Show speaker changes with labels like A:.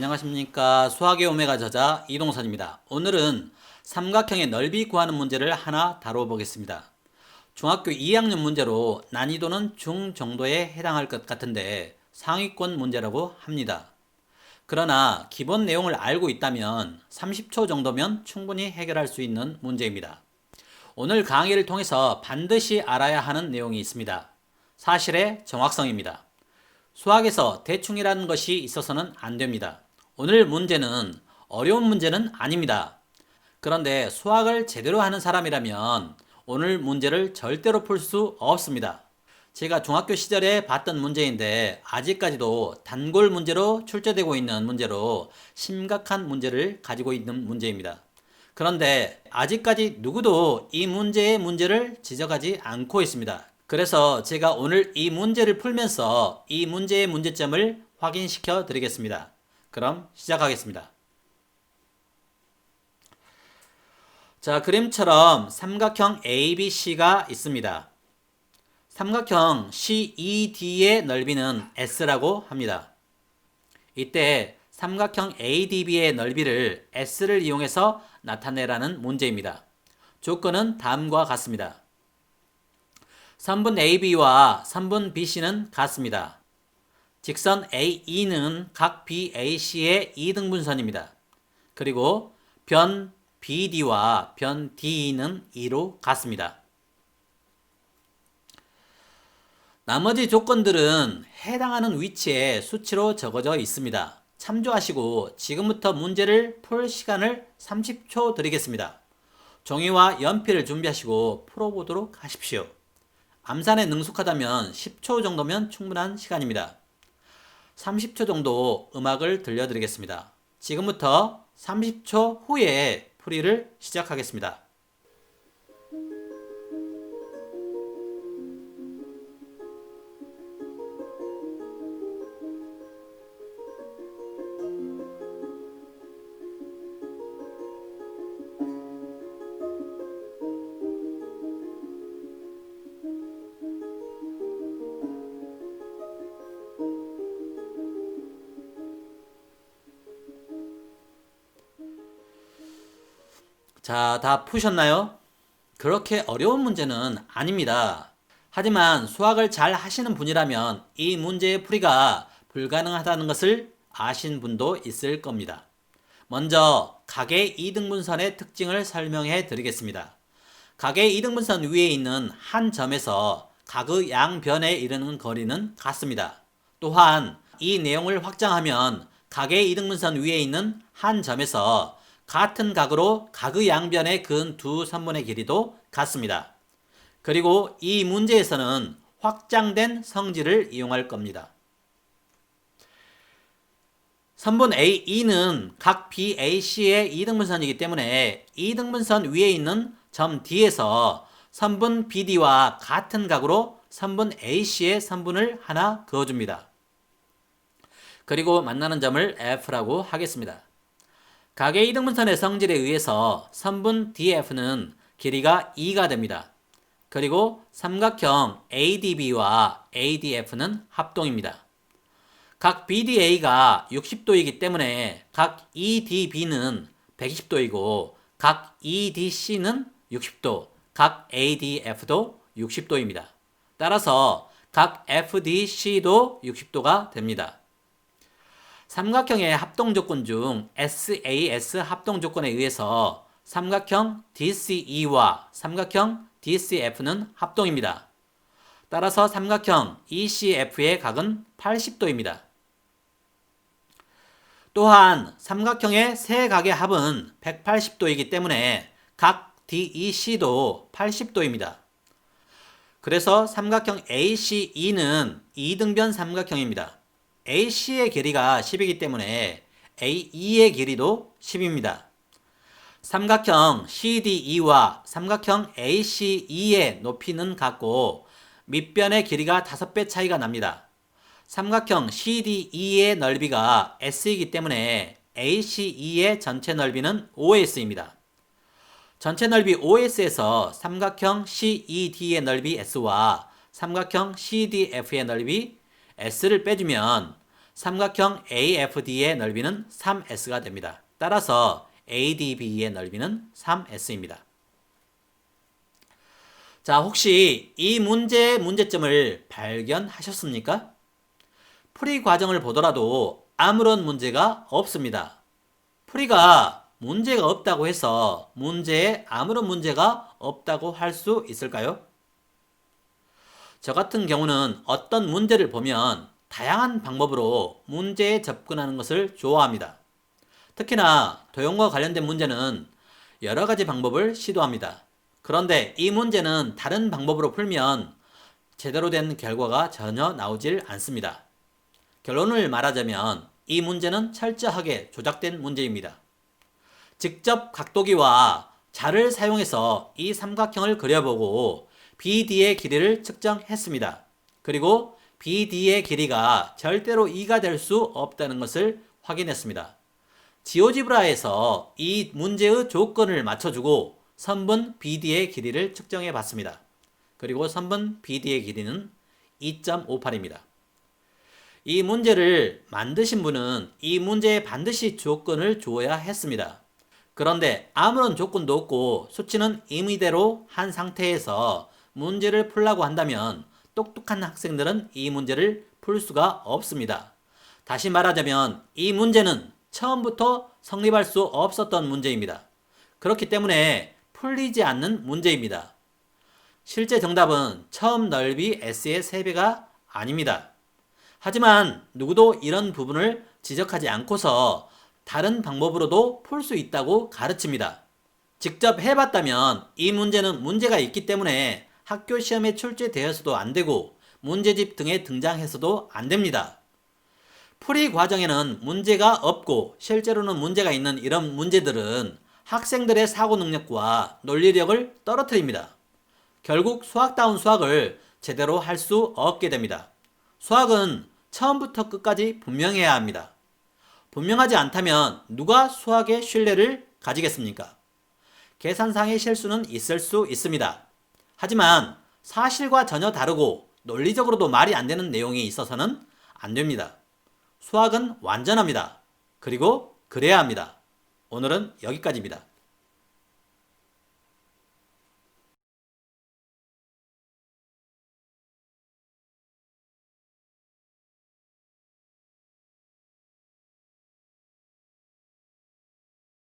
A: 안녕하십니까. 수학의 오메가 저자 이동선입니다. 오늘은 삼각형의 넓이 구하는 문제를 하나 다뤄보겠습니다. 중학교 2학년 문제로 난이도는 중 정도에 해당할 것 같은데 상위권 문제라고 합니다. 그러나 기본 내용을 알고 있다면 30초 정도면 충분히 해결할 수 있는 문제입니다. 오늘 강의를 통해서 반드시 알아야 하는 내용이 있습니다. 사실의 정확성입니다. 수학에서 대충이라는 것이 있어서는 안 됩니다. 오늘 문제는 어려운 문제는 아닙니다. 그런데 수학을 제대로 하는 사람이라면 오늘 문제를 절대로 풀 수 없습니다. 제가 중학교 시절에 봤던 문제인데 아직까지도 단골 문제로 출제되고 있는 문제로 심각한 문제를 가지고 있는 문제입니다. 그런데 아직까지 누구도 이 문제의 문제를 지적하지 않고 있습니다. 그래서 제가 오늘 이 문제를 풀면서 이 문제의 문제점을 확인시켜 드리겠습니다. 그럼 시작하겠습니다. 자, 그림처럼 삼각형 ABC가 있습니다. 삼각형 CED의 넓이는 S라고 합니다. 이때 삼각형 ADB의 넓이를 S를 이용해서 나타내라는 문제입니다. 조건은 다음과 같습니다. 선분 AB와 선분 BC는 같습니다. 직선 AE는 각 BAC의 2등분선입니다. 그리고 변 BD와 변 DE는 2로 같습니다. 나머지 조건들은 해당하는 위치에 수치로 적어져 있습니다. 참조하시고 지금부터 문제를 풀 시간을 30초 드리겠습니다. 종이와 연필을 준비하시고 풀어보도록 하십시오. 암산에 능숙하다면 10초 정도면 충분한 시간입니다. 30초 정도 음악을 들려드리겠습니다. 지금부터 30초 후에 풀이를 시작하겠습니다. 자, 다 푸셨나요? 그렇게 어려운 문제는 아닙니다. 하지만 수학을 잘 하시는 분이라면 이 문제의 풀이가 불가능하다는 것을 아신 분도 있을 겁니다. 먼저 각의 이등분선의 특징을 설명해 드리겠습니다. 각의 이등분선 위에 있는 한 점에서 각의 양변에 이르는 거리는 같습니다. 또한 이 내용을 확장하면 각의 이등분선 위에 있는 한 점에서 같은 각으로 각의 양변에 그은 두 선분의 길이도 같습니다. 그리고 이 문제에서는 확장된 성질을 이용할 겁니다. 선분 AE는 각 BAC의 이등분선이기 때문에 이등분선 위에 있는 점 D에서 선분 BD와 같은 각으로 선분 AC의 선분을 하나 그어줍니다. 그리고 만나는 점을 F라고 하겠습니다. 각의 이등분선의 성질에 의해서 선분 DF는 길이가 2가 됩니다. 그리고 삼각형 ADB와 ADF는 합동입니다. 각 BDA가 60도이기 때문에 각 EDB는 120도이고 각 EDC는 60도, 각 ADF도 60도입니다. 따라서 각 FDC도 60도가 됩니다. 삼각형의 합동조건 중 SAS 합동조건에 의해서 삼각형 DCE와 삼각형 DCF는 합동입니다. 따라서 삼각형 ECF의 각은 80도입니다. 또한 삼각형의 세 각의 합은 180도이기 때문에 각 DEC도 80도입니다. 그래서 삼각형 ACE는 이등변 삼각형입니다. AC의 길이가 10이기 때문에 AE의 길이도 10입니다. 삼각형 CDE와 삼각형 ACE의 높이는 같고 밑변의 길이가 5배 차이가 납니다. 삼각형 CDE의 넓이가 S이기 때문에 ACE의 전체 넓이는 OS입니다. 전체 넓이 OS에서 삼각형 CED의 넓이 S와 삼각형 CDF의 넓이 S를 빼주면 삼각형 AFD의 넓이는 3S가 됩니다. 따라서 ADB의 넓이는 3S입니다. 자, 혹시 이 문제의 문제점을 발견하셨습니까? 풀이 과정을 보더라도 아무런 문제가 없습니다. 풀이가 문제가 없다고 해서 문제에 아무런 문제가 없다고 할 수 있을까요? 저 같은 경우는 어떤 문제를 보면 다양한 방법으로 문제에 접근하는 것을 좋아합니다. 특히나 도형과 관련된 문제는 여러 가지 방법을 시도합니다. 그런데 이 문제는 다른 방법으로 풀면 제대로 된 결과가 전혀 나오질 않습니다. 결론을 말하자면 이 문제는 철저하게 조작된 문제입니다. 직접 각도기와 자를 사용해서 이 삼각형을 그려보고 BD의 길이를 측정했습니다. 그리고 BD의 길이가 절대로 2가 될 수 없다는 것을 확인했습니다. 지오지브라에서 이 문제의 조건을 맞춰주고 선분 BD의 길이를 측정해 봤습니다. 그리고 선분 BD의 길이는 2.58입니다. 이 문제를 만드신 분은 이 문제에 반드시 조건을 주어야 했습니다. 그런데 아무런 조건도 없고 수치는 임의대로 한 상태에서 문제를 풀라고 한다면 똑똑한 학생들은 이 문제를 풀 수가 없습니다. 다시 말하자면 이 문제는 처음부터 성립할 수 없었던 문제입니다. 그렇기 때문에 풀리지 않는 문제입니다. 실제 정답은 처음 넓이 S의 3배가 아닙니다. 하지만 누구도 이런 부분을 지적하지 않고서 다른 방법으로도 풀 수 있다고 가르칩니다. 직접 해봤다면 이 문제는 문제가 있기 때문에 학교 시험에 출제되어서도 안 되고 문제집 등에 등장해서도 안 됩니다. 풀이 과정에는 문제가 없고 실제로는 문제가 있는 이런 문제들은 학생들의 사고 능력과 논리력을 떨어뜨립니다. 결국 수학다운 수학을 제대로 할 수 없게 됩니다. 수학은 처음부터 끝까지 분명해야 합니다. 분명하지 않다면 누가 수학의 신뢰를 가지겠습니까? 계산상의 실수는 있을 수 있습니다. 하지만 사실과 전혀 다르고 논리적으로도 말이 안 되는 내용이 있어서는 안 됩니다. 수학은 완전합니다. 그리고 그래야 합니다. 오늘은 여기까지입니다.